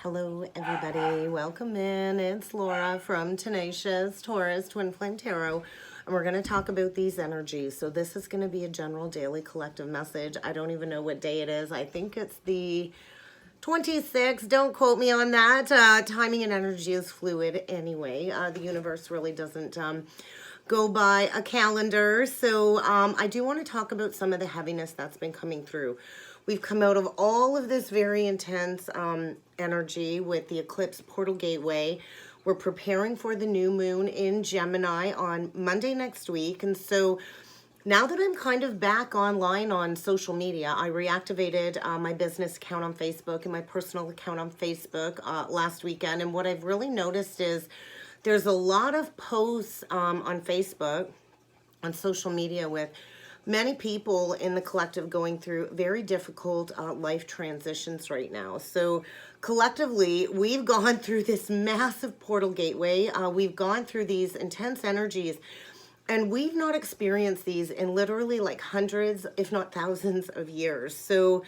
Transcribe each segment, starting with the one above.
Hello, everybody. Welcome in. It's Laura from Tenacious Taurus Twin Flame Tarot, and we're going to talk about these energies. So this is going to be a general daily collective message. I don't even know what day it is. I think it's the 26th. Don't quote me on that. Timing and energy is fluid anyway. The universe really doesn't go by a calendar. So I do want to talk about some of the heaviness that's been coming through. We've come out of all of this very intense energy with the eclipse portal gateway. We're preparing for the new moon in Gemini on Monday next week. And so now that I'm kind of back online on social media, I reactivated my business account on Facebook and my personal account on Facebook last weekend. And what I've really noticed is there's a lot of posts on Facebook, on social media, with many people in the collective going through very difficult life transitions right now. So collectively, we've gone through this massive portal gateway. We've gone through these intense energies, and we've not experienced these in literally like hundreds, if not thousands of years. So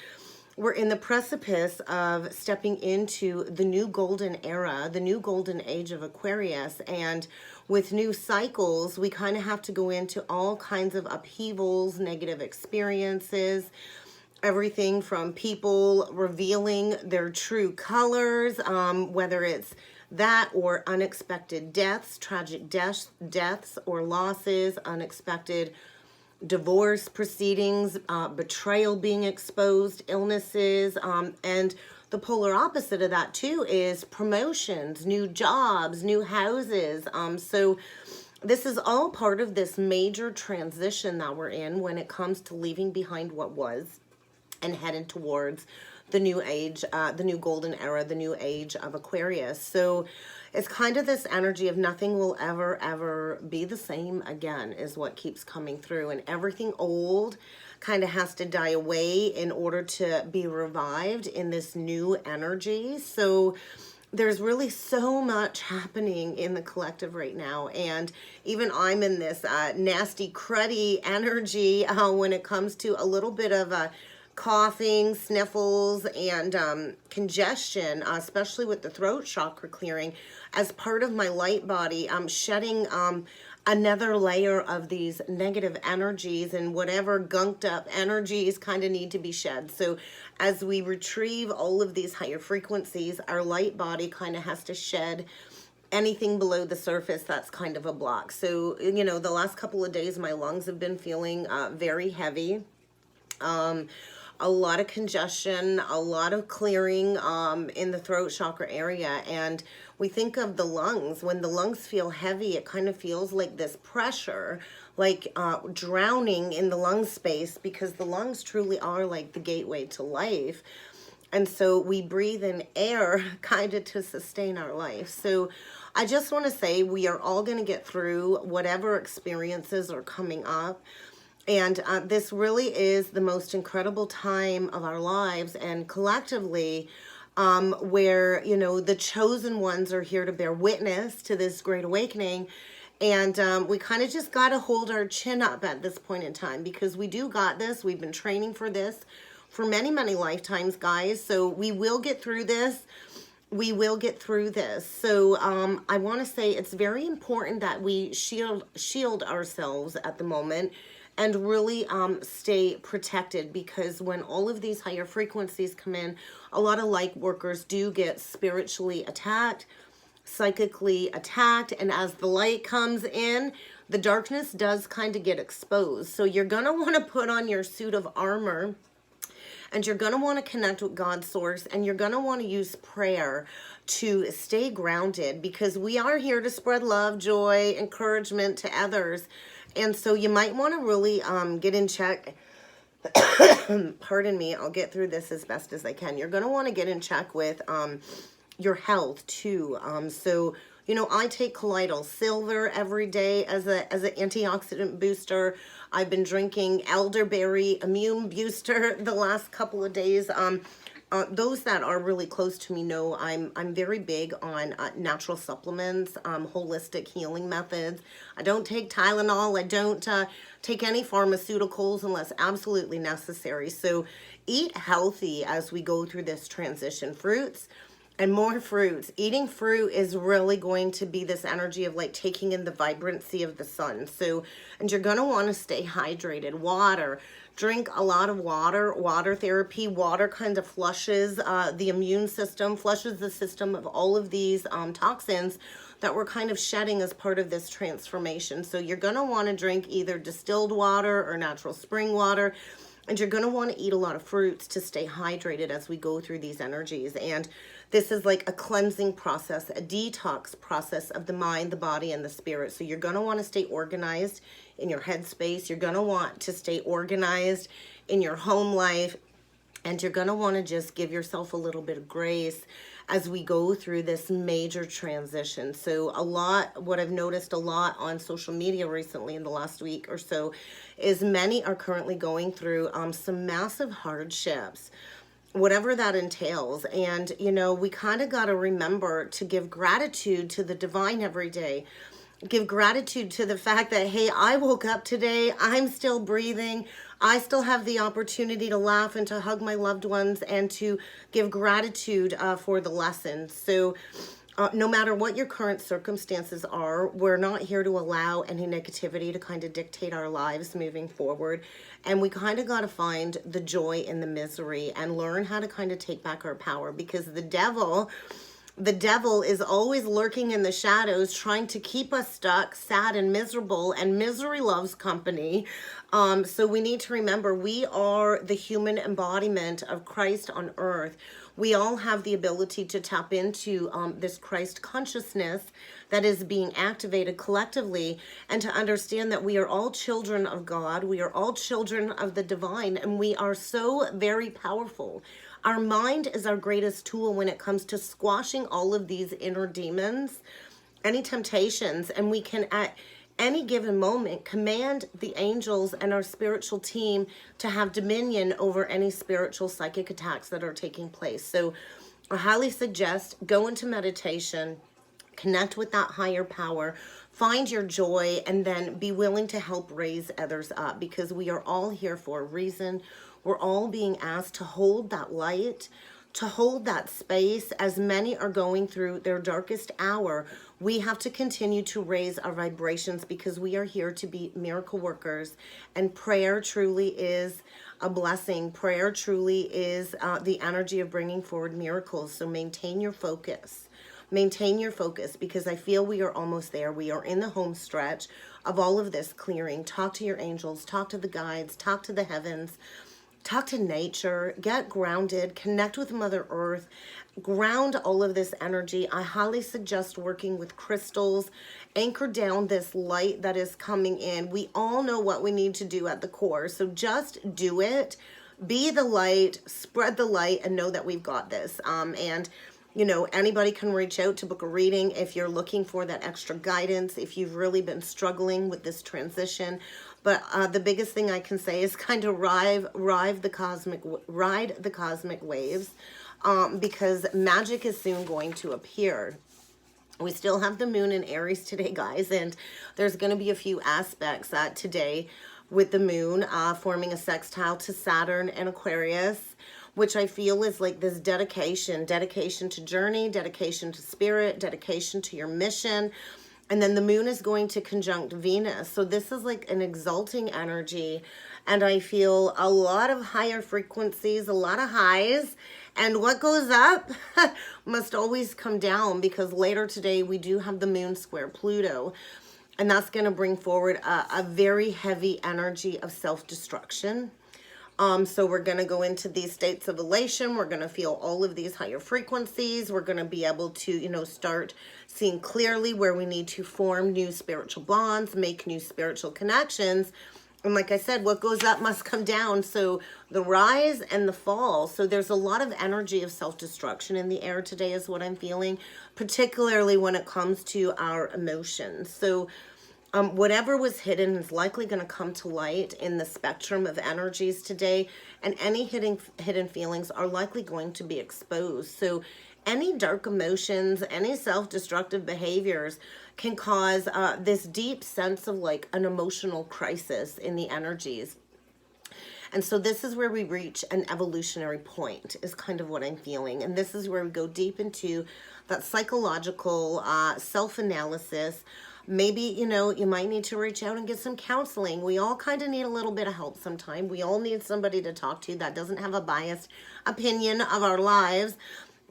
we're in the precipice of stepping into the new golden era, the new golden age of Aquarius. And with new cycles, we kind of have to go into all kinds of upheavals, negative experiences, everything from people revealing their true colors, whether it's that or unexpected deaths, tragic deaths or losses, unexpected divorce proceedings, betrayal being exposed, illnesses, and the polar opposite of that too is promotions, new jobs, new houses. So this is all part of this major transition that we're in when it comes to leaving behind what was and headed towards the new age, the new golden era, the new age of Aquarius. So it's kind of this energy of nothing will ever be the same again is what keeps coming through. And everything old kind of has to die away in order to be revived in this new energy. So there's really so much happening in the collective right now. And even I'm in this nasty, cruddy energy when it comes to a little bit of coughing, sniffles, and congestion, especially with the throat chakra clearing. As part of my light body, I'm shedding another layer of these negative energies, and whatever gunked up energies kind of need to be shed. So as we retrieve all of these higher frequencies, our light body kind of has to shed anything below the surface that's kind of a block. So, you know, the last couple of days, my lungs have been feeling very heavy. A lot of congestion, a lot of clearing in the throat chakra area. And we think of the lungs. When the lungs feel heavy, it kind of feels like this pressure, like drowning in the lung space, because the lungs truly are like the gateway to life. And so we breathe in air kind of to sustain our life. So I just want to say we are all going to get through whatever experiences are coming up. And this really is the most incredible time of our lives, and collectively, where, you know, the chosen ones are here to bear witness to this great awakening. And we kind of just got to hold our chin up at this point in time, because we do got this. We've been training for this for many, many lifetimes, guys. So we will get through this. We will get through this. So I want to say it's very important that we shield ourselves at the moment and really stay protected, because when all of these higher frequencies come in, a lot of light workers do get spiritually attacked, psychically attacked, and as the light comes in, the darkness does kind of get exposed. So you're going to want to put on your suit of armor, and you're going to want to connect with God's source, and you're going to want to use prayer to stay grounded, because we are here to spread love, joy, encouragement to others. And so you might want to really get in check. Pardon me, I'll get through this as best as I can. You're going to want to get in check with your health too. So, you know, I take colloidal silver every day as an antioxidant booster. I've been drinking elderberry immune booster the last couple of days. Those that are really close to me know I'm very big on natural supplements, holistic healing methods. I don't take Tylenol. I don't take any pharmaceuticals unless absolutely necessary. So eat healthy as we go through this transition. Fruits, and more fruits. Eating fruit is really going to be this energy of like taking in the vibrancy of the sun. So, and you're going to want to stay hydrated. Water, drink a lot of water. Water therapy, water kind of flushes the immune system, flushes the system of all of these toxins that we're kind of shedding as part of this transformation. So you're going to want to drink either distilled water or natural spring water. And you're going to want to eat a lot of fruits to stay hydrated as we go through these energies. And this is like a cleansing process, a detox process of the mind, the body, and the spirit. So you're going to want to stay organized in your headspace. You're going to want to stay organized in your home life. And you're going to want to just give yourself a little bit of grace as we go through this major transition. So what I've noticed a lot on social media recently in the last week or so is many are currently going through some massive hardships, whatever that entails. And, you know, we kind of got to remember to give gratitude to the divine every day. Give gratitude to the fact that, hey, I woke up today, I'm still breathing, I still have the opportunity to laugh and to hug my loved ones and to give gratitude for the lessons. So no matter what your current circumstances are, we're not here to allow any negativity to kind of dictate our lives moving forward. And we kind of got to find the joy in the misery and learn how to kind of take back our power, because the devil is always lurking in the shadows, trying to keep us stuck, sad, and miserable, and misery loves company. So we need to remember we are the human embodiment of Christ on earth. We all have the ability to tap into this Christ consciousness that is being activated collectively, and to understand that we are all children of God. We are all children of the divine, and we are so very powerful. Our mind is our greatest tool when it comes to squashing all of these inner demons, any temptations, and we can at any given moment command the angels and our spiritual team to have dominion over any spiritual psychic attacks that are taking place. So I highly suggest go into meditation, connect with that higher power, find your joy, and then be willing to help raise others up, because we are all here for a reason. We're all being asked to hold that light, to hold that space. As many are going through their darkest hour, we have to continue to raise our vibrations, because we are here to be miracle workers. And prayer truly is a blessing. Prayer truly is the energy of bringing forward miracles. So maintain your focus. Maintain your focus, because I feel we are almost there. We are in the home stretch of all of this clearing. Talk to your angels, talk to the guides, talk to the heavens. Talk to nature, get grounded, connect with Mother Earth, ground all of this energy. I highly suggest working with crystals, anchor down this light that is coming in. We all know what we need to do at the core, so just do it. Be the light, spread the light, and know that we've got this. And you know, anybody can reach out to book a reading if you're looking for that extra guidance, if you've really been struggling with this transition. But the biggest thing I can say is kind of ride the cosmic waves, because magic is soon going to appear. We still have the moon in Aries today, guys, and there's going to be a few aspects today with the moon forming a sextile to Saturn and Aquarius, which I feel is like this dedication to journey, dedication to spirit, dedication to your mission. And then the moon is going to conjunct Venus. So this is like an exalting energy. And I feel a lot of higher frequencies, a lot of highs. And what goes up must always come down, because later today we do have the moon square Pluto. And that's going to bring forward a very heavy energy of self-destruction. So we're going to go into these states of elation. We're going to feel all of these higher frequencies. We're going to be able to, you know, start seeing clearly where we need to form new spiritual bonds, make new spiritual connections. And like I said, what goes up must come down. So the rise and the fall. So there's a lot of energy of self-destruction in the air today is what I'm feeling, particularly when it comes to our emotions. So whatever was hidden is likely going to come to light in the spectrum of energies today, and any hidden feelings are likely going to be exposed. So any dark emotions, any self-destructive behaviors can cause this deep sense of like an emotional crisis in the energies. And so this is where we reach an evolutionary point, is kind of what I'm feeling. And this is where we go deep into that psychological self-analysis. Maybe, you know, you might need to reach out and get some counseling. We all kind of need a little bit of help sometime. We all need somebody to talk to that doesn't have a biased opinion of our lives.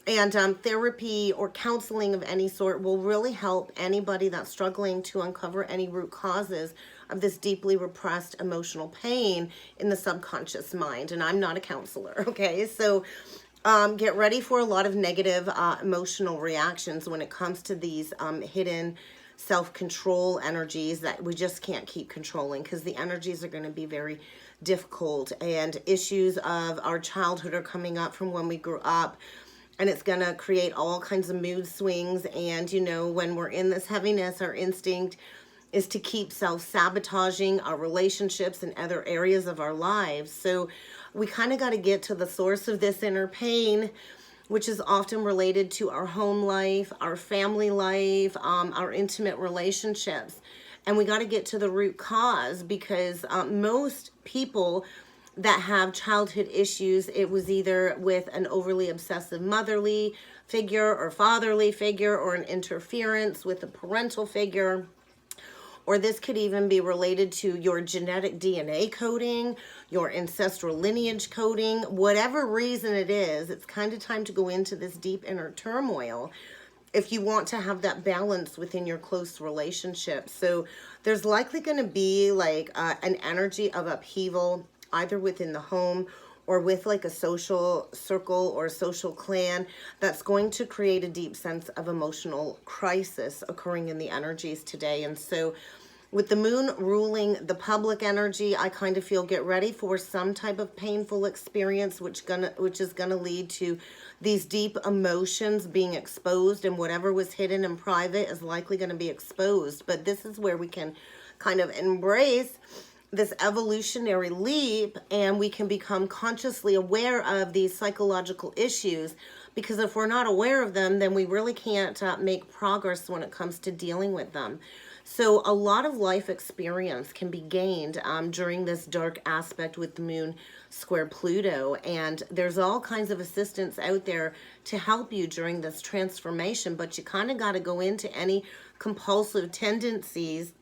And therapy or counseling of any sort will really help anybody that's struggling to uncover any root causes of this deeply repressed emotional pain in the subconscious mind. And I'm not a counselor, okay? So get ready for a lot of negative emotional reactions when it comes to these hidden self-control energies that we just can't keep controlling, because the energies are going to be very difficult, and issues of our childhood are coming up from when we grew up, and it's going to create all kinds of mood swings. And you know, when we're in this heaviness, our instinct is to keep self-sabotaging our relationships and other areas of our lives. So we kind of got to get to the source of this inner pain, which is often related to our home life, our family life, our intimate relationships. And we got to get to the root cause, because most people that have childhood issues, it was either with an overly obsessive motherly figure or fatherly figure, or an interference with a parental figure. Or this could even be related to your genetic DNA coding, your ancestral lineage coding. Whatever reason it is, it's kind of time to go into this deep inner turmoil if you want to have that balance within your close relationships. So there's likely going to be like an energy of upheaval, either within the home or with like a social circle or social clan, that's going to create a deep sense of emotional crisis occurring in the energies today. And so with the moon ruling the public energy, I kind of feel get ready for some type of painful experience, which is gonna lead to these deep emotions being exposed, and whatever was hidden in private is likely going to be exposed. But this is where we can kind of embrace this evolutionary leap, and we can become consciously aware of these psychological issues, because if we're not aware of them, then we really can't make progress when it comes to dealing with them. So a lot of life experience can be gained during this dark aspect with the moon square Pluto, and there's all kinds of assistance out there to help you during this transformation, but you kind of got to go into any compulsive tendencies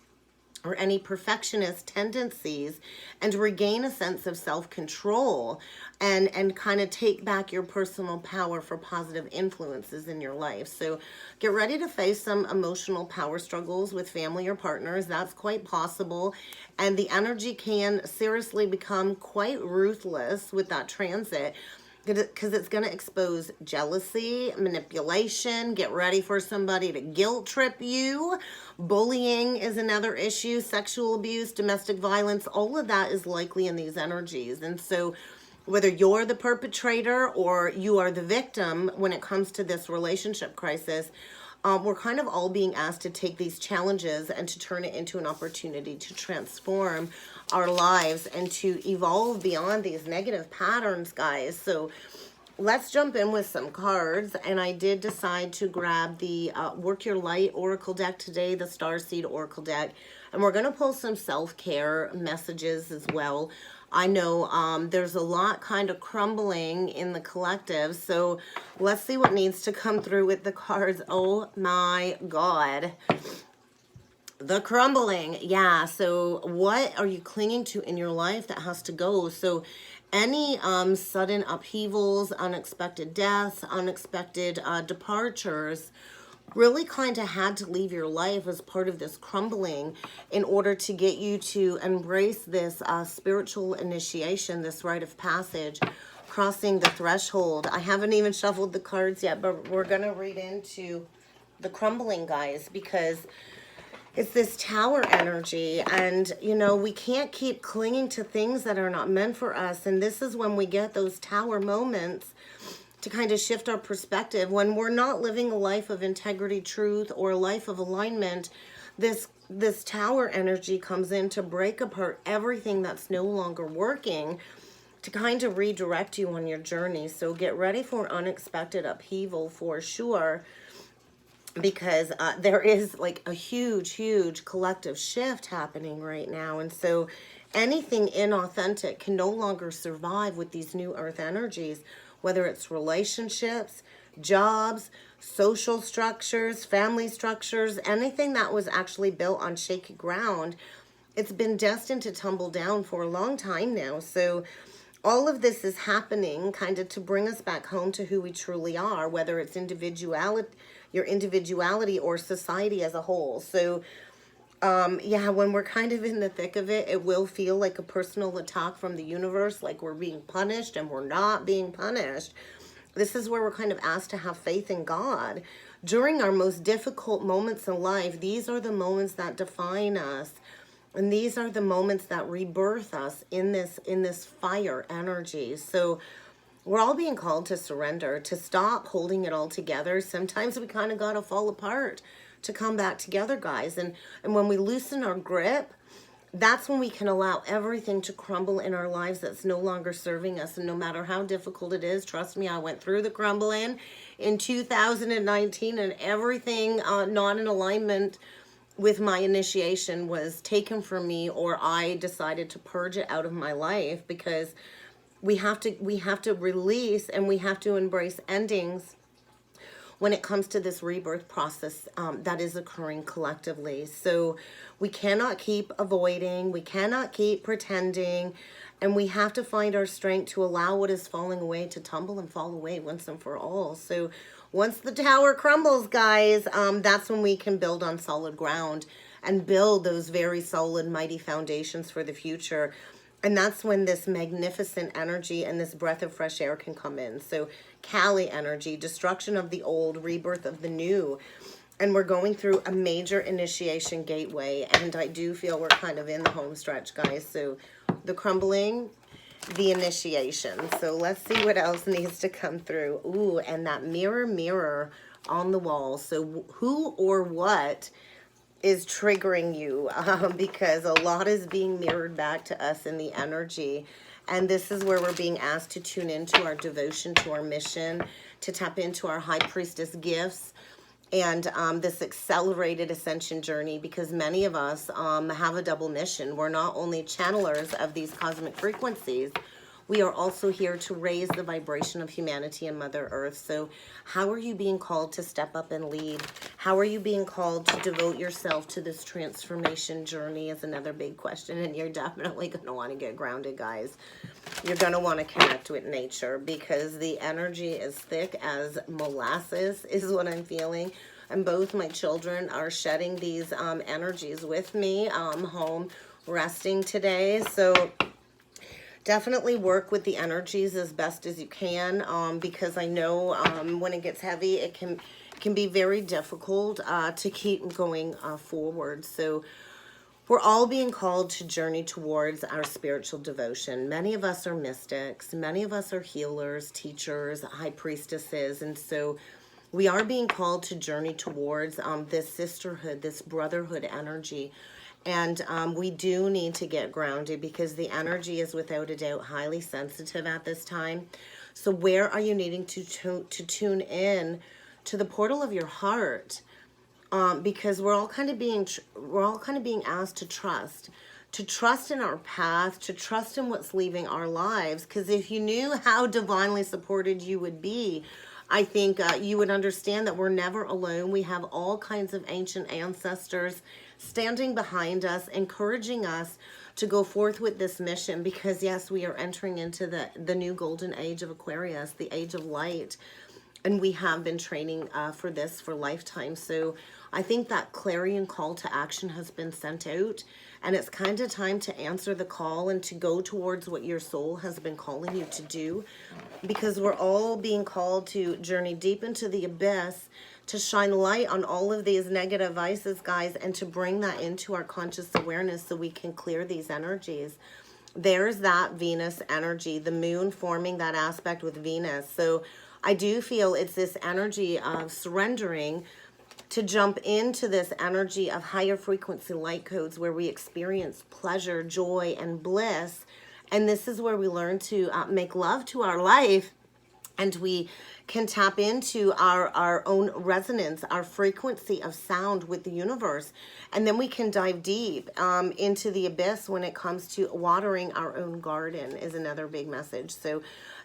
or any perfectionist tendencies and regain a sense of self-control, and kind of take back your personal power for positive influences in your life. So get ready to face some emotional power struggles with family or partners. That's quite possible. And the energy can seriously become quite ruthless with that transit, because it's going to expose jealousy, manipulation. Get ready for somebody to guilt trip you. Bullying is another issue. Sexual abuse, domestic violence, all of that is likely in these energies. And so whether you're the perpetrator or you are the victim when it comes to this relationship crisis, we're kind of all being asked to take these challenges and to turn it into an opportunity to transform our lives and to evolve beyond these negative patterns, guys. So let's jump in with some cards. And I did decide to grab the Work Your Light Oracle deck today, the Starseed Oracle deck. And we're going to pull some self-care messages as well. I know there's a lot kind of crumbling in the collective, so let's see what needs to come through with the cards. Oh my God. The crumbling. Yeah, so what are you clinging to in your life that has to go? So any sudden upheavals, unexpected deaths, unexpected departures really kind of had to leave your life as part of this crumbling in order to get you to embrace this spiritual initiation, this rite of passage, crossing the threshold. I haven't even shuffled the cards yet, but we're going to read into the crumbling, guys, because it's this tower energy, and you know, we can't keep clinging to things that are not meant for us. And this is when we get those tower moments to kind of shift our perspective. When we're not living a life of integrity, truth, or a life of alignment, this tower energy comes in to break apart everything that's no longer working, to kind of redirect you on your journey. So get ready for unexpected upheaval for sure, because there is like a huge collective shift happening right now. And so anything inauthentic can no longer survive with these new earth energies, whether it's relationships, jobs, social structures, family structures, anything that was actually built on shaky ground. It's been destined to tumble down for a long time now. So all of this is happening kind of to bring us back home to who we truly are, whether it's your individuality or society as a whole. So yeah, when we're kind of in the thick of it, it will feel like a personal attack from the universe, like we're being punished and we're not being punished. This is where we're kind of asked to have faith in God. During our most difficult moments in life, these are the moments that define us. And these are the moments that rebirth us in this fire energy. So we're all being called to surrender, to stop holding it all together. Sometimes we kind of got to fall apart to come back together, guys. And when we loosen our grip, that's when we can allow everything to crumble in our lives that's no longer serving us. And no matter how difficult it is, trust me, I went through the crumbling in 2019, and everything not in alignment with my initiation was taken from me, or I decided to purge it out of my life, because we have to release and we have to embrace endings when it comes to this rebirth process that is occurring collectively. So we cannot keep avoiding, we cannot keep pretending, and we have to find our strength to allow what is falling away to tumble and fall away once and for all. So once the tower crumbles, guys, that's when we can build on solid ground and build those very solid, mighty foundations for the future. And that's when this magnificent energy and this breath of fresh air can come in. So Kali energy, destruction of the old, rebirth of the new. And we're going through a major initiation gateway. And I do feel we're kind of in the home stretch, guys. So the crumbling, the initiation. So let's see what else needs to come through. Ooh, and that mirror, mirror on the wall. So who or what is triggering you? Because a lot is being mirrored back to us in the energy. And this is where we're being asked to tune into our devotion, to our mission, to tap into our high priestess gifts, and this accelerated ascension journey, because many of us have a double mission. We're not only channelers of these cosmic frequencies, we are also here to raise the vibration of humanity and Mother Earth. So how are you being called to step up and lead? How are you being called to devote yourself to this transformation journey is another big question. And you're definitely going to want to get grounded, guys. You're going to want to connect with nature, because the energy is thick as molasses is what I'm feeling. And both my children are shedding these energies with me home resting today. So definitely work with the energies as best as you can, because I know when it gets heavy, it can be very difficult to keep going forward. So we're all being called to journey towards our spiritual devotion. Many of us are mystics. Many of us are healers, teachers, high priestesses. And so we are being called to journey towards this sisterhood, this brotherhood energy. And we do need to get grounded, because the energy is without a doubt highly sensitive at this time. So where are you needing to tune in to the portal of your heart? Because we're all kind of being asked to trust in our path, to trust in what's leaving our lives. Because if you knew how divinely supported you would be, I think you would understand that we're never alone. We have all kinds of ancient ancestors standing behind us, encouraging us to go forth with this mission. Because yes, we are entering into the new golden age of Aquarius, the age of light. And we have been training for this for lifetime. So I think that clarion call to action has been sent out. And it's kind of time to answer the call and to go towards what your soul has been calling you to do. Because we're all being called to journey deep into the abyss, to shine light on all of these negative vices, guys, and to bring that into our conscious awareness so we can clear these energies. There's that Venus energy, the moon forming that aspect with Venus. So I do feel it's this energy of surrendering to jump into this energy of higher frequency light codes, where we experience pleasure, joy, and bliss. And this is where we learn to make love to our life and we can tap into our own resonance, our frequency of sound with the universe. And then we can dive deep into the abyss when it comes to watering our own garden is another big message. So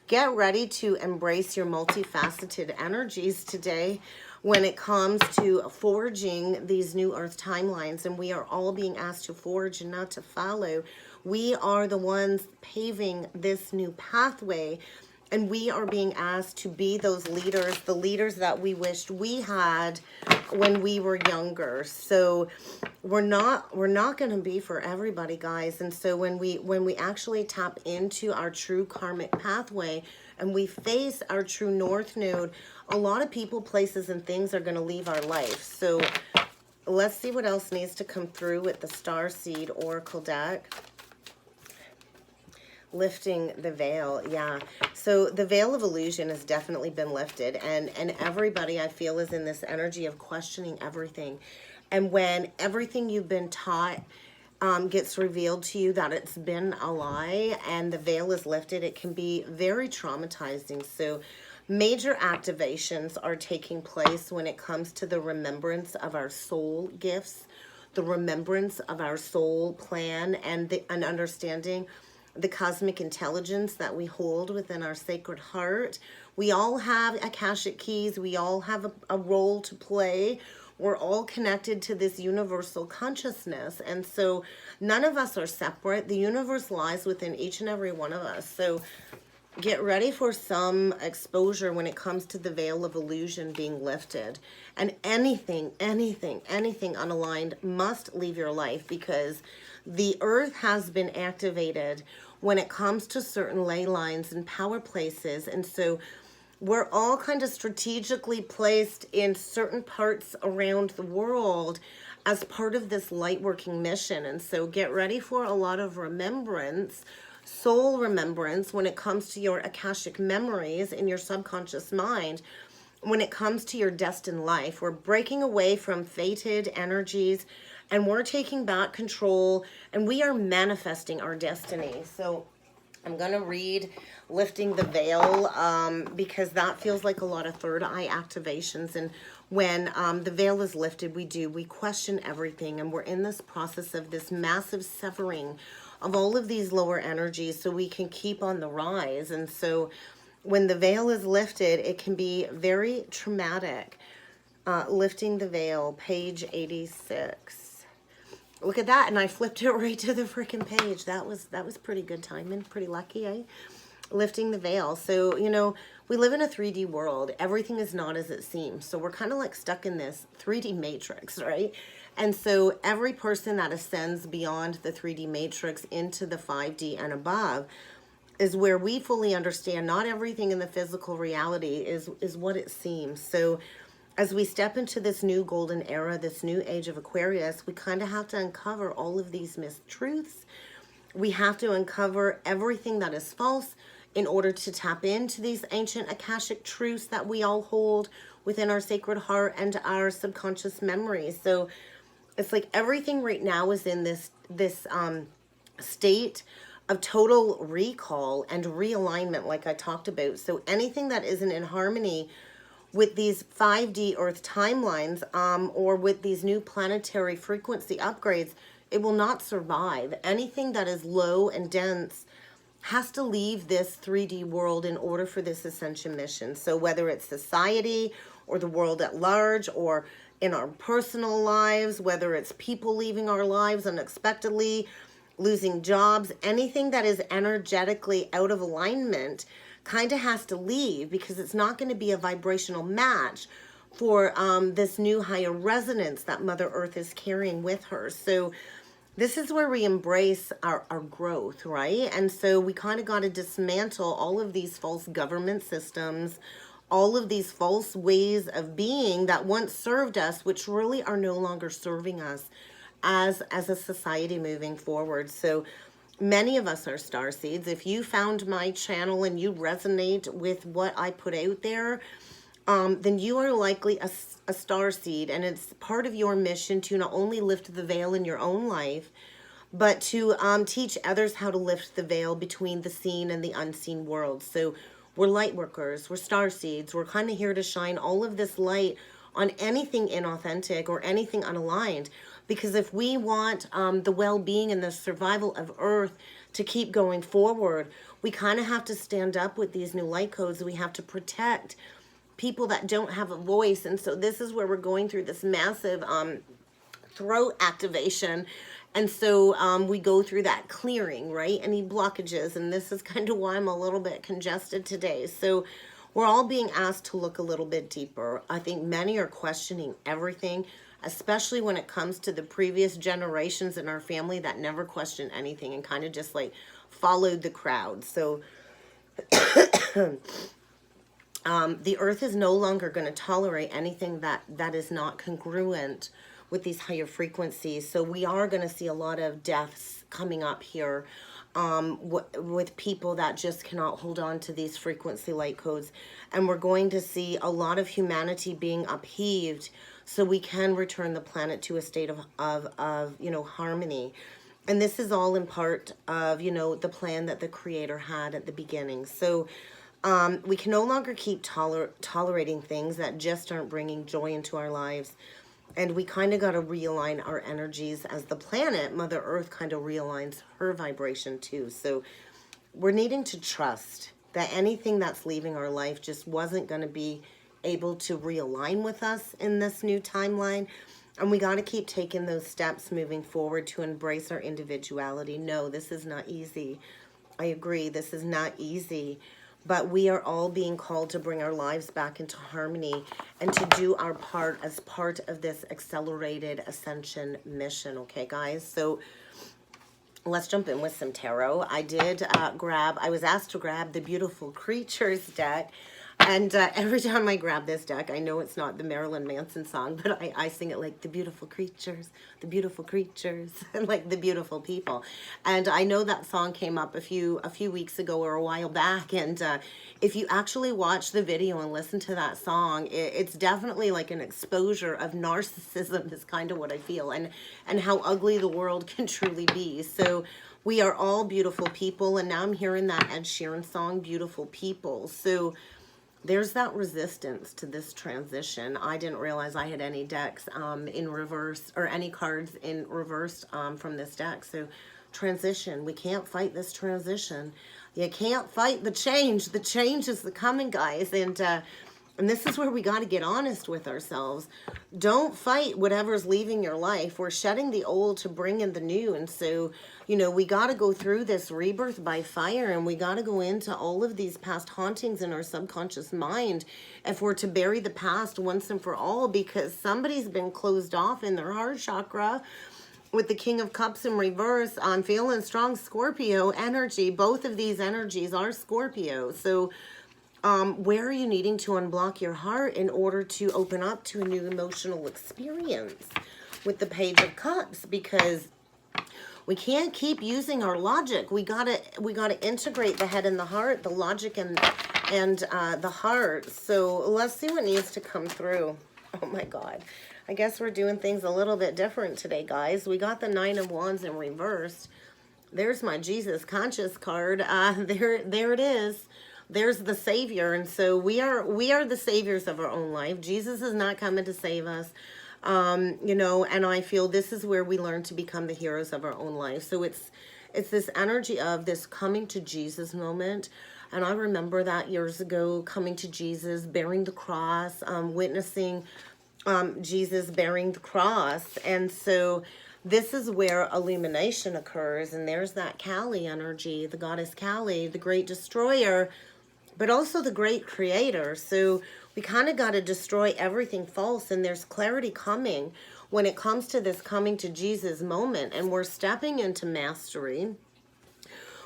get ready to embrace your multifaceted energies today when it comes to forging these new earth timelines. And we are all being asked to forge and not to follow. We are the ones paving this new pathway, and we are being asked to be those leaders, the leaders that we wished we had when we were younger. So we're not going to be for everybody, guys. And so when we actually tap into our true karmic pathway and we face our true north node, a lot of people, places, and things are going to leave our life. So let's see what else needs to come through with the Starseed Oracle deck. Lifting the veil. Yeah, so the veil of illusion has definitely been lifted, and everybody, I feel, is in this energy of questioning everything. And when everything you've been taught gets revealed to you that it's been a lie and the veil is lifted, it can be very traumatizing. So major activations are taking place when it comes to the remembrance of our soul gifts, the remembrance of our soul plan, and an understanding the cosmic intelligence that we hold within our sacred heart. We all have Akashic keys. We all have a role to play. We're all connected to this universal consciousness. And so none of us are separate. The universe lies within each and every one of us. So get ready for some exposure when it comes to the veil of illusion being lifted. And anything unaligned must leave your life, because the earth has been activated when it comes to certain ley lines and power places. And so we're all kind of strategically placed in certain parts around the world as part of this light working mission. And so get ready for a lot of remembrance, soul remembrance, when it comes to your Akashic memories in your subconscious mind. When it comes to your destined life, we're breaking away from fated energies, and we're taking back control, and we are manifesting our destiny. So I'm going to read Lifting the Veil because that feels like a lot of third eye activations. And when the veil is lifted, we question everything, and we're in this process of this massive severing of all of these lower energies so we can keep on the rise. And so when the veil is lifted, it can be very traumatic. Lifting the Veil, page 86. Look at that, and I flipped it right to the freaking page. That was pretty good timing, pretty lucky, eh? Lifting the veil. So, you know, we live in a 3D world. Everything is not as it seems. So we're kind of like stuck in this 3D matrix, right? And so every person that ascends beyond the 3D matrix into the 5D and above is where we fully understand not everything in the physical reality is what it seems. So as we step into this new golden era, this new age of Aquarius, we kind of have to uncover all of these mistruths. We have to uncover everything that is false in order to tap into these ancient Akashic truths that we all hold within our sacred heart and our subconscious memories. So it's like everything right now is in this state of total recall and realignment, like I talked about. So anything that isn't in harmony with these 5D Earth timelines or with these new planetary frequency upgrades, it will not survive. Anything that is low and dense has to leave this 3D world in order for this ascension mission. So whether it's society or the world at large or in our personal lives, whether it's people leaving our lives unexpectedly, losing jobs, anything that is energetically out of alignment kind of has to leave, because it's not going to be a vibrational match for this new higher resonance that Mother Earth is carrying with her. So this is where we embrace our growth, right? And so we kind of got to dismantle all of these false government systems, all of these false ways of being that once served us, which really are no longer serving us as a society moving forward. So many of us are starseeds. If you found my channel and you resonate with what I put out there, then you are likely a starseed, and it's part of your mission to not only lift the veil in your own life, but to teach others how to lift the veil between the seen and the unseen world. So We're light workers, we're star seeds, we're kind of here to shine all of this light on anything inauthentic or anything unaligned. Because if we want the well-being and the survival of Earth to keep going forward, we kind of have to stand up with these new light codes. We have to protect people that don't have a voice. And so this is where we're going through this massive throat activation. And so we go through that clearing, right? Any blockages. And this is kind of why I'm a little bit congested today. So we're all being asked to look a little bit deeper. I think many are questioning everything, especially when it comes to the previous generations in our family that never questioned anything and kind of just like followed the crowd. So the Earth is no longer going to tolerate anything that is not congruent with these higher frequencies. So we are going to see a lot of deaths coming up here with people that just cannot hold on to these frequency light codes. And we're going to see a lot of humanity being upheaved so we can return the planet to a state of you know, harmony. And this is all in part of, you know, the plan that the Creator had at the beginning. So we can no longer keep tolerating things that just aren't bringing joy into our lives. And we kind of got to realign our energies as the planet, Mother Earth, kind of realigns her vibration too. So we're needing to trust that anything that's leaving our life just wasn't going to be able to realign with us in this new timeline. And we got to keep taking those steps moving forward to embrace our individuality. No, this is not easy. I agree, this is not easy. But we are all being called to bring our lives back into harmony and to do our part as part of this accelerated ascension mission. Okay, guys? So let's jump in with some tarot. I did I was asked to grab the Beautiful Creatures deck. And every time I grab this deck, I know it's not the Marilyn Manson song, but I sing it like the beautiful creatures, and like the beautiful people. And I know that song came up a few weeks ago or a while back. And if you actually watch the video and listen to that song, it's definitely like an exposure of narcissism is kind of what I feel, and how ugly the world can truly be. So we are all beautiful people. And now I'm hearing that Ed Sheeran song, Beautiful People. So there's that resistance to this transition. I didn't realize I had any decks in reverse, or any cards in reverse from this deck. So transition, we can't fight this transition. You can't fight the change. The change is the coming, guys. And this is where we got to get honest with ourselves. Don't fight whatever's leaving your life. We're shedding the old to bring in the new. And so, you know, we got to go through this rebirth by fire, and we got to go into all of these past hauntings in our subconscious mind if we're to bury the past once and for all, because somebody's been closed off in their heart chakra with the King of Cups in reverse. I'm feeling strong Scorpio energy. Both of these energies are Scorpio. So where are you needing to unblock your heart in order to open up to a new emotional experience with the Page of Cups? Because we can't keep using our logic. We gotta integrate the head and the heart, the logic and the heart. So let's see what needs to come through. Oh my God. I guess we're doing things a little bit different today, guys. We got the Nine of Wands in reverse. There's my Jesus Conscious card. There it is. There's the Savior. And so we are the saviors of our own life. Jesus is not coming to save us. You know, and I feel this is where we learn to become the heroes of our own life. So it's this energy of this coming to Jesus moment. And I remember that years ago, coming to Jesus, bearing the cross, witnessing Jesus bearing the cross. And so this is where illumination occurs. And there's that Kali energy, the goddess Kali, the great destroyer, but also the great creator. So we kind of got to destroy everything false, and there's clarity coming when it comes to this coming to Jesus moment. And we're stepping into mastery.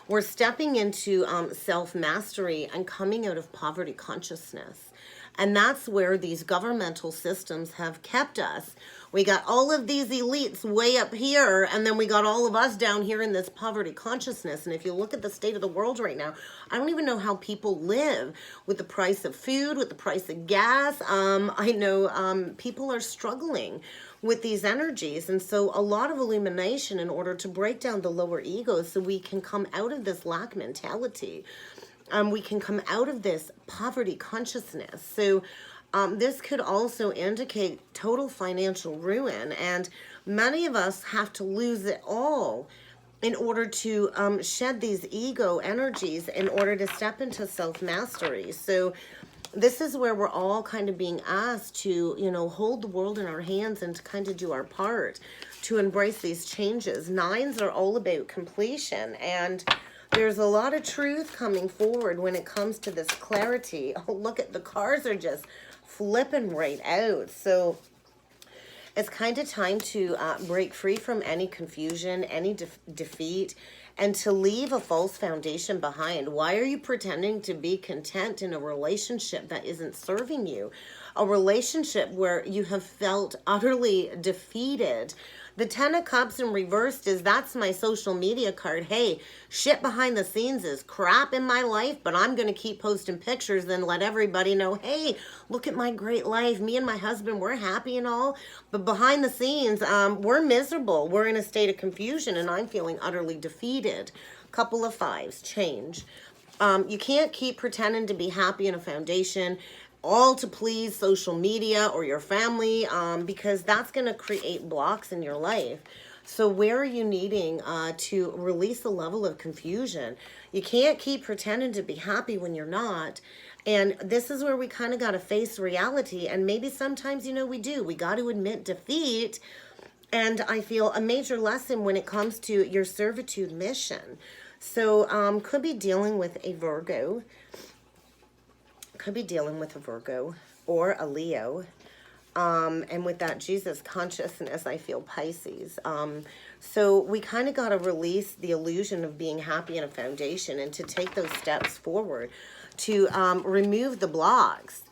We're stepping into self-mastery and coming out of poverty consciousness. And that's where these governmental systems have kept us. We got all of these elites way up here, and then we got all of us down here in this poverty consciousness. And if you look at the state of the world right now, I don't even know how people live with the price of food, with the price of gas. I know people are struggling with these energies. And so a lot of illumination in order to break down the lower egos so we can come out of this lack mentality. we can come out of this poverty consciousness. So this could also indicate total financial ruin, and many of us have to lose it all in order to shed these ego energies in order to step into self-mastery. So this is where we're all kind of being asked to, you know, hold the world in our hands and to kind of do our part to embrace these changes. Nines are all about completion, and there's a lot of truth coming forward when it comes to this clarity. Oh, look at the cars are just flipping right out. So it's kind of time to break free from any confusion, any defeat, and to leave a false foundation behind. Why are you pretending to be content in a relationship that isn't serving you? A relationship where you have felt utterly defeated. The 10 of Cups in reversed is, that's my social media card. Hey, shit behind the scenes is crap in my life, but I'm going to keep posting pictures and let everybody know, hey, look at my great life. Me and my husband, we're happy and all. But behind the scenes, we're miserable. We're in a state of confusion, and I'm feeling utterly defeated. Couple of fives, change. You can't keep pretending to be happy in a foundation, all to please social media or your family, because that's going to create blocks in your life. So where are you needing to release a level of confusion? You can't keep pretending to be happy when you're not. And this is where we kind of got to face reality. And maybe sometimes, you know, we do. We got to admit defeat. And I feel a major lesson when it comes to your servitude mission. So could be dealing with a Virgo. Could be dealing with a Virgo or a Leo. And with that Jesus consciousness, I feel Pisces. So we kind of got to release the illusion of being happy in a foundation and to take those steps forward to remove the blocks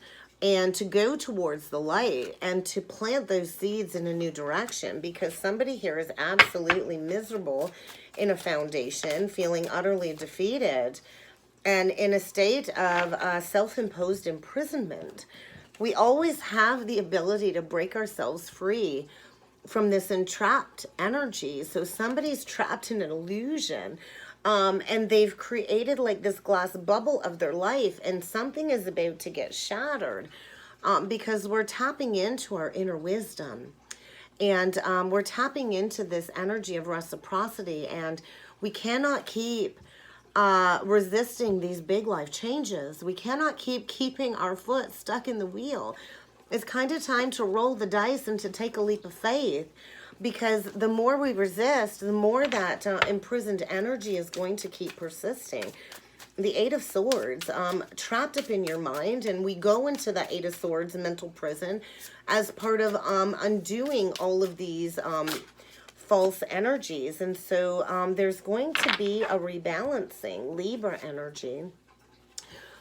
and to go towards the light and to plant those seeds in a new direction, because somebody here is absolutely miserable in a foundation, feeling utterly defeated and in a state of self-imposed imprisonment. We always have the ability to break ourselves free from this entrapped energy. So somebody's trapped in an illusion, and they've created like this glass bubble of their life, and something is about to get shattered because we're tapping into our inner wisdom, and we're tapping into this energy of reciprocity, and we cannot keep resisting these big life changes. We cannot keep keeping our foot stuck in the wheel. It's kind of time to roll the dice and to take a leap of faith, because the more we resist, the more that imprisoned energy is going to keep persisting. The Eight of Swords, trapped up in your mind, and we go into that Eight of Swords mental prison as part of undoing all of these false energies. And so there's going to be a rebalancing, Libra energy.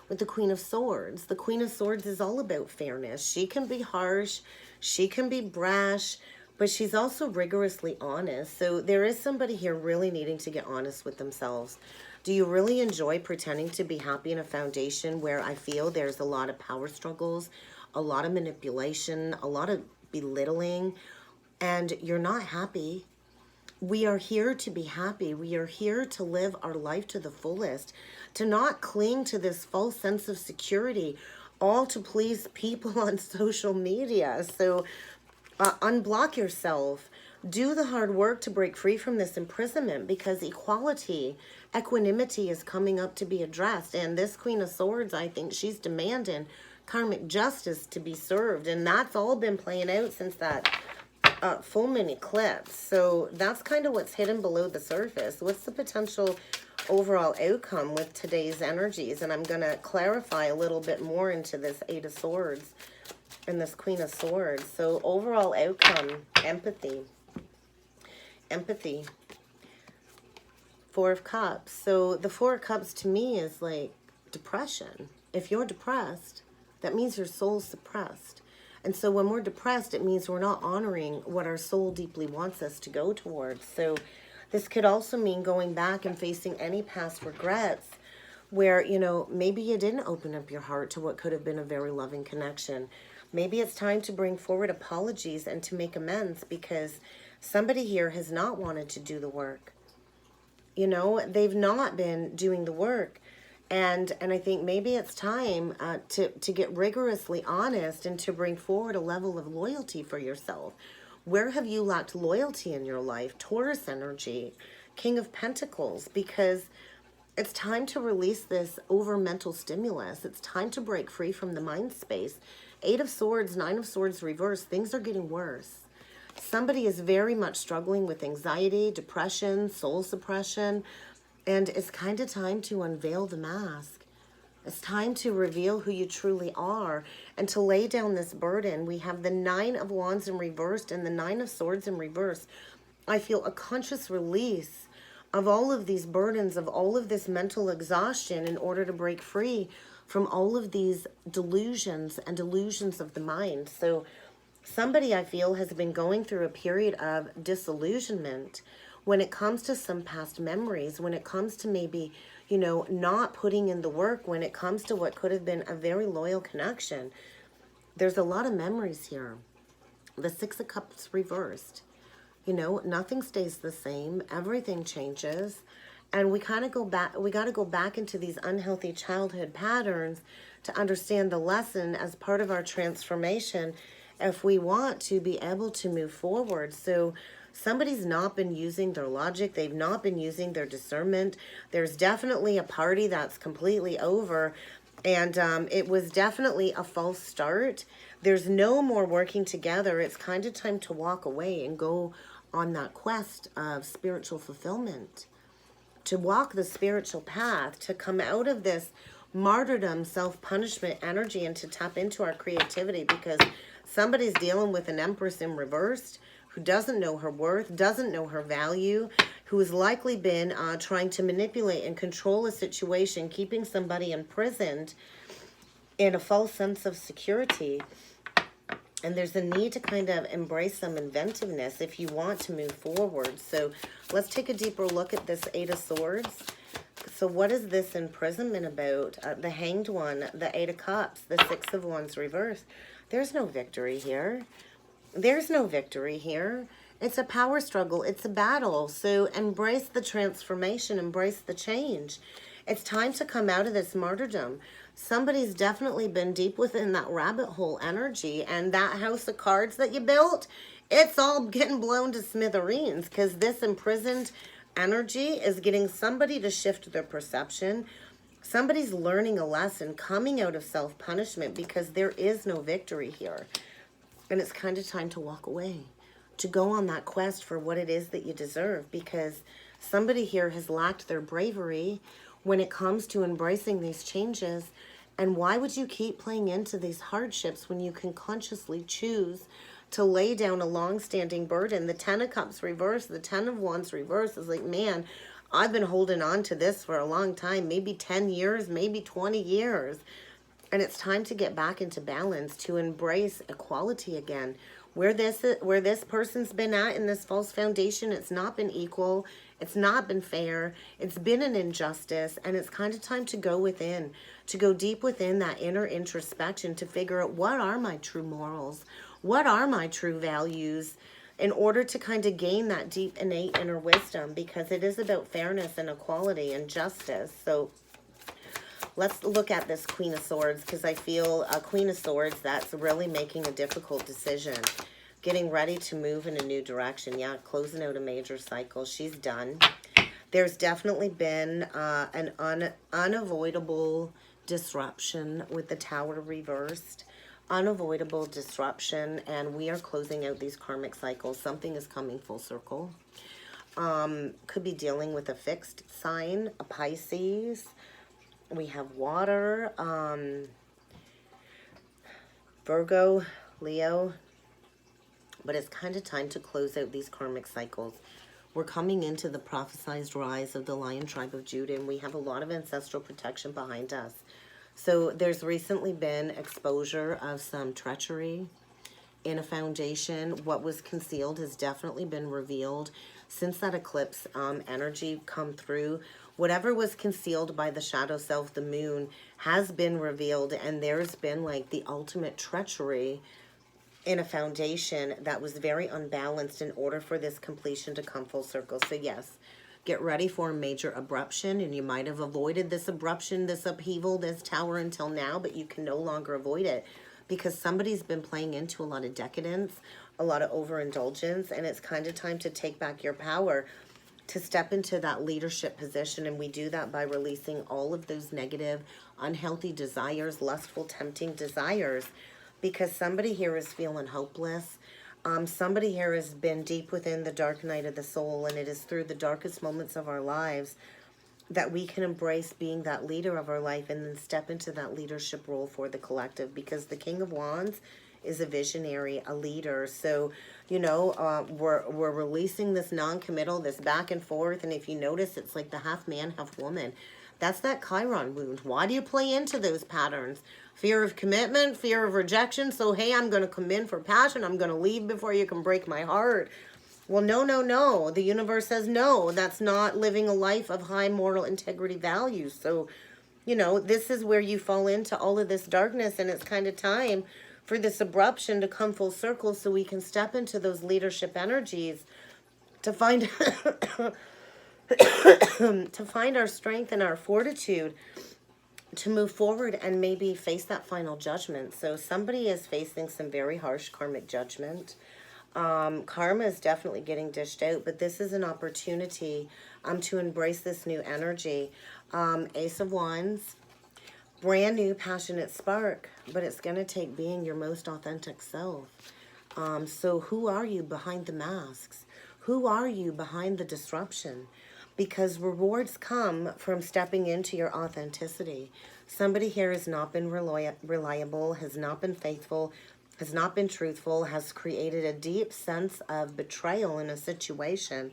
With the Queen of Swords. The Queen of Swords is all about fairness. She can be harsh, she can be brash, but she's also rigorously honest. So there is somebody here really needing to get honest with themselves. Do you really enjoy pretending to be happy in a foundation where I feel there's a lot of power struggles, a lot of manipulation, a lot of belittling, and you're not happy? We are here to be happy. We are here to live our life to the fullest, to not cling to this false sense of security, all to please people on social media. So unblock yourself. Do the hard work to break free from this imprisonment, because equality, equanimity is coming up to be addressed. And this Queen of Swords, I think she's demanding karmic justice to be served. And that's all been playing out since that full moon eclipse. So that's kind of what's hidden below the surface. What's the potential overall outcome with today's energies? And I'm going to clarify a little bit more into this Eight of Swords and this Queen of Swords. So overall outcome, empathy. Empathy. Four of Cups. So the Four of Cups to me is like depression. If you're depressed, that means your soul's suppressed. And so when we're depressed, it means we're not honoring what our soul deeply wants us to go towards. So this could also mean going back and facing any past regrets where, you know, maybe you didn't open up your heart to what could have been a very loving connection. Maybe it's time to bring forward apologies and to make amends, because somebody here has not wanted to do the work. You know, they've not been doing the work. And I think maybe it's time to get rigorously honest and to bring forward a level of loyalty for yourself. Where have you lacked loyalty in your life? Taurus energy, King of Pentacles, because it's time to release this over mental stimulus. It's time to break free from the mind space. 8 of Swords, 9 of Swords reversed. Things are getting worse. Somebody is very much struggling with anxiety, depression, soul suppression, and it's kind of time to unveil the mask. It's time to reveal who you truly are and to lay down this burden. We have the 9 of Wands in reversed and the 9 of Swords in reverse. I feel a conscious release of all of these burdens, of all of this mental exhaustion in order to break free from all of these delusions and delusions of the mind. So somebody, I feel, has been going through a period of disillusionment when it comes to some past memories, when it comes to maybe, you know, not putting in the work, when it comes to what could have been a very loyal connection. There's a lot of memories here. The 6 of Cups reversed. You know, nothing stays the same. Everything changes. And we kind of go back, we got to go back into these unhealthy childhood patterns to understand the lesson as part of our transformation if we want to be able to move forward. So somebody's not been using their logic. They've not been using their discernment. There's definitely a party that's completely over. And it was definitely a false start. There's no more working together. It's kind of time to walk away and go on that quest of spiritual fulfillment, to walk the spiritual path, to come out of this martyrdom, self-punishment energy and to tap into our creativity, because somebody's dealing with an Empress in reversed who doesn't know her worth, doesn't know her value, who has likely been trying to manipulate and control a situation, keeping somebody imprisoned in a false sense of security. And there's a need to kind of embrace some inventiveness if you want to move forward. So let's take a deeper look at this 8 of Swords. So what is this imprisonment about? The Hanged One, the 8 of Cups, the 6 of Wands reversed. There's no victory here. There's no victory here. It's a power struggle. It's a battle. So embrace the transformation. Embrace the change. It's time to come out of this martyrdom. Somebody's definitely been deep within that rabbit hole energy, and that house of cards that you built, it's all getting blown to smithereens because this imprisoned energy is getting somebody to shift their perception. Somebody's learning a lesson, coming out of self-punishment, because there is no victory here. And it's kind of time to walk away, to go on that quest for what it is that you deserve, because somebody here has lacked their bravery when it comes to embracing these changes. And why would you keep playing into these hardships when you can consciously choose to lay down a long-standing burden? The 10 of Cups reversed, the 10 of Wands reversed is like, man, I've been holding on to this for a long time, maybe 10 years, maybe 20 years. And it's time to get back into balance, to embrace equality again. Where this person's been at in this false foundation, it's not been equal, it's not been fair, it's been an injustice, and it's kind of time to go within, to go deep within that inner introspection, to figure out what are my true morals, what are my true values, in order to kind of gain that deep innate inner wisdom, because it is about fairness and equality and justice. So let's look at this Queen of Swords, because I feel a Queen of Swords that's really making a difficult decision, getting ready to move in a new direction. Yeah, closing out a major cycle. She's done. There's definitely been an unavoidable disruption with the Tower reversed. Unavoidable disruption, and we are closing out these karmic cycles. Something is coming full circle. Could be dealing with a fixed sign, a Pisces. We have water, Virgo, Leo, but it's kind of time to close out these karmic cycles. We're coming into the prophesized rise of the Lion tribe of Judah, and we have a lot of ancestral protection behind us. So there's recently been exposure of some treachery in a foundation. What was concealed has definitely been revealed since that eclipse energy come through. Whatever was concealed by the shadow self, the moon, has been revealed, and there's been like the ultimate treachery in a foundation that was very unbalanced in order for this completion to come full circle. So yes, Get ready for a major abruption, and you might have avoided this abruption, this upheaval, this tower until now, but you can no longer avoid it because somebody's been playing into a lot of decadence, a lot of overindulgence, and it's kind of time to take back your power, to step into that leadership position. And we do that by releasing all of those negative, unhealthy desires, lustful, tempting desires, because somebody here is feeling hopeless. Somebody here has been deep within the dark night of the soul, and it is through the darkest moments of our lives that we can embrace being that leader of our life and then step into that leadership role for the collective, because the King of Wands is a visionary, a leader. So, you know, we're releasing this non-committal, this back and forth, and if you notice, it's like the half man, half woman. That's that Chiron wound. Why do you play into those patterns? Fear of commitment, fear of rejection. So, hey, I'm going to come in for passion. I'm going to leave before you can break my heart. Well, no, no, no. The universe says no. That's not living a life of high moral integrity values. So, you know, this is where you fall into all of this darkness, and it's kind of time for this abruption to come full circle so we can step into those leadership energies to find to find our strength and our fortitude to move forward and maybe face that final judgment. So somebody is facing some very harsh karmic judgment. Karma is definitely getting dished out, but this is an opportunity to embrace this new energy. Ace of Wands, brand new passionate spark, but it's going to take being your most authentic self. So who are you behind the masks? Who are you behind the disruption? Because rewards come from stepping into your authenticity. Somebody here has not been reliable, has not been faithful, has not been truthful, has created a deep sense of betrayal in a situation.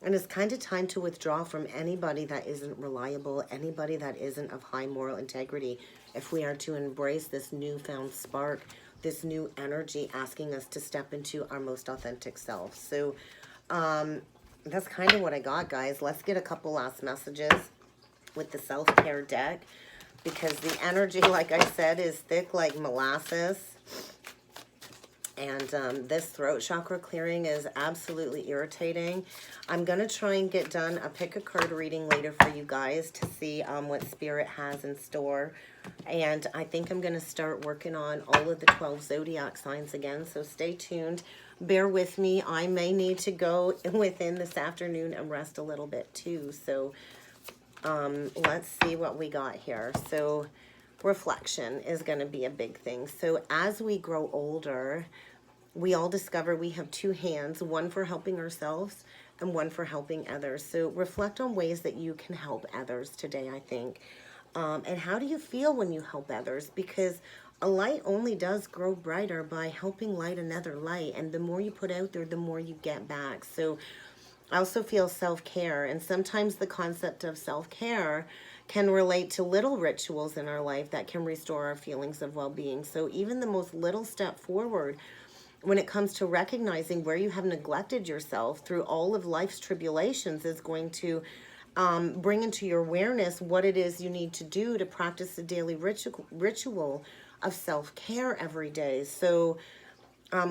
And it's kind of time to withdraw from anybody that isn't reliable, anybody that isn't of high moral integrity, if we are to embrace this newfound spark, this new energy asking us to step into our most authentic self. So that's kind of what I got, guys. Let's get a couple last messages with the self-care deck, because the energy, like I said, is thick like molasses. And this throat chakra clearing is absolutely irritating. I'm going to try and get done a pick a card reading later for you guys to see what Spirit has in store. And I think I'm going to start working on all of the 12 zodiac signs again. So stay tuned. Bear with me. I may need to go within this afternoon and rest a little bit too. So let's see what we got here. So reflection is going to be a big thing. So as we grow older, we all discover we have two hands, one for helping ourselves and one for helping others. So reflect on ways that you can help others today, I think. And how do you feel when you help others? Because a light only does grow brighter by helping light another light. And the more you put out there, the more you get back. So I also feel self-care. And sometimes the concept of self-care can relate to little rituals in our life that can restore our feelings of well-being. So even the most little step forward when it comes to recognizing where you have neglected yourself through all of life's tribulations is going to bring into your awareness what it is you need to do to practice the daily ritual of self-care every day. So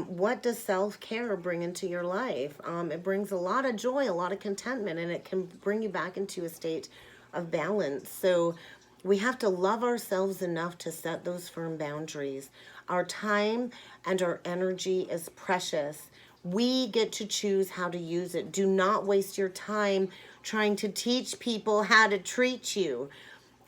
what does self-care bring into your life? It brings a lot of joy, a lot of contentment, and it can bring you back into a state of balance. So we have to love ourselves enough to set those firm boundaries. Our time and our energy is precious. We get to choose how to use it. Do not waste your time trying to teach people how to treat you.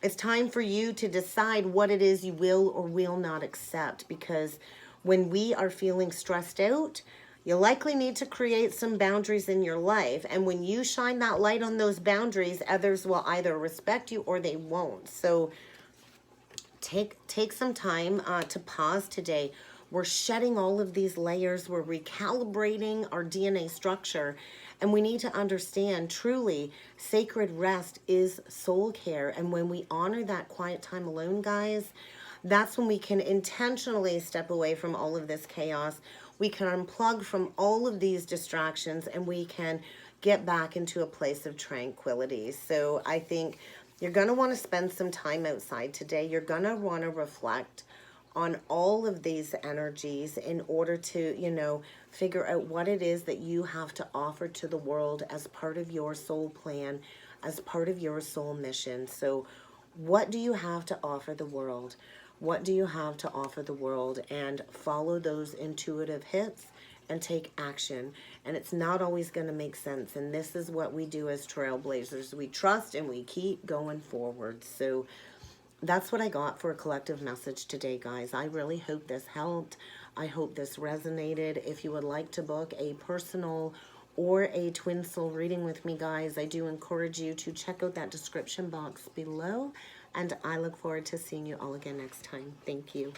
It's time for you to decide what it is you will or will not accept, because when we are feeling stressed out, you likely need to create some boundaries in your life. And when you shine that light on those boundaries, others will either respect you or they won't. So take some time to pause today. We're shedding all of these layers. We're recalibrating our DNA structure. And we need to understand truly sacred rest is soul care. And when we honor that quiet time alone, guys, that's when we can intentionally step away from all of this chaos. We can unplug from all of these distractions, and we can get back into a place of tranquility. So I think you're going to want to spend some time outside today. You're going to want to reflect on all of these energies in order to, you know, figure out what it is that you have to offer to the world as part of your soul plan, as part of your soul mission. So what do you have to offer the world? What do you have to offer the world? And follow those intuitive hits and take action. And it's not always going to make sense. And this is what we do as trailblazers. We trust and we keep going forward. So that's what I got for a collective message today, guys. I really hope this helped. I hope this resonated. If you would like to book a personal or a twin soul reading with me, guys, I do encourage you to check out that description box below. And I look forward to seeing you all again next time. Thank you.